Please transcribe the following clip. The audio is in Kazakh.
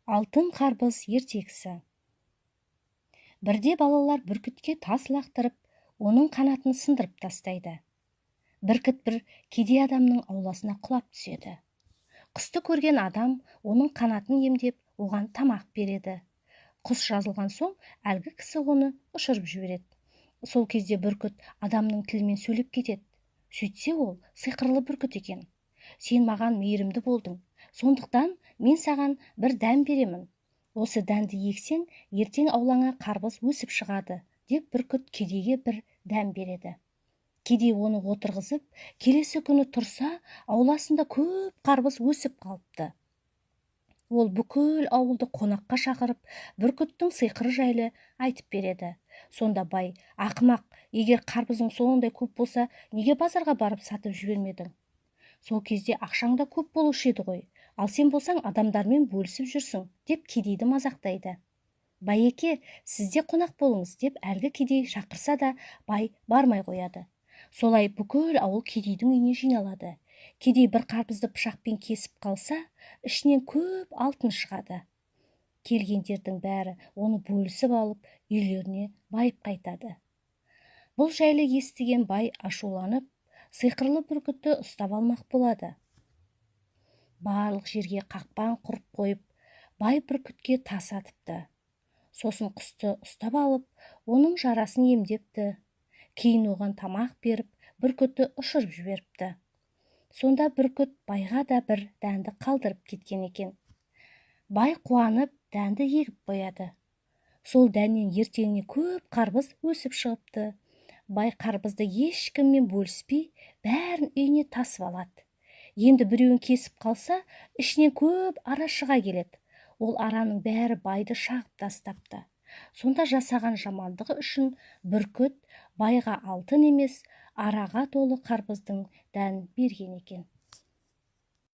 Алтын қарбыз ертегісі. Бірде балалар бүркітке тас лақтырып, оның қанатын сындырып тастайды. Бүркіт бір кедей адамның ауласына құлап түседі. Құсты көрген адам оның қанатын емдеп, оған тамақ береді. Құс жазылған соң, әлгі кісі оны ұшырып жібереді. Сол кезде бүркіт адамның тілімен сөйлеп кетеді. Сөйтсе ол сиқырлы бүркіт екен. Сен маған мейірімді болдың, сондықтан мен саған бір дән беремін. Осы дәнді ексең, ертең аулаңа қарбыз өсіп шығады, деп бүркіт кедейге бір дән береді. Кедей оны отырғызып, келесі күні тұрса, ауласында көп қарбыз өсіп қалыпты. Ол бүкіл ауылды қонаққа шақырып, бүркіттің сиқыры жайлы айтып береді. Сонда бай: ақымақ, егер қарбызың сондай көп болса, неге базарға барып сатып жібермедің? Сол кезде ақшаң да көп болушы еді ғой, ал сен болсаң адамдармен бөлісіп жүрсің, деп кедейді мазақтайды. Байеке, сіз де қонақ болыңыз, деп әлгі кедей шақырса да, бай бармай қояды. Солай бүкіл ауыл кедейдің үйіне жиналады. Кедей бір қарбызды пышақпен кесіп қалса, ішінен көп алтын шығады. Келгендердің бәрі оны бөлісіп алып, үйлеріне байып қайтады. Бұл жайлы естіген бай ашуланып, сиқырлы бүркітті ұстап алмақ болады. Барлық жерге қақпан құрып қойып, бай бүркітке тас атыпты. Сосын құсты ұстап алып, оның жарасын емдепті. Кейін оған тамақ беріп, бүркітті ұшырып жіберіпті. Сонда бүркіт байға да бір дәнді қалдырып кеткен екен. Бай қуанып, дәнді егіп қояды. Сол дәннен ертеңіне көп қарбыз өсіп шығыпты. Бай қарбызды ешкіммен бөліспей, бәрін үйіне тасып алады. Енді біреуін кесіп қалса, ішінен көп ара шыға келеді. Ол араның бәрі байды шағып тастапты. Сонда жасаған жамандығы үшін бүркіт байға алтын емес, араға толы қарбыздың дәнін берген екен.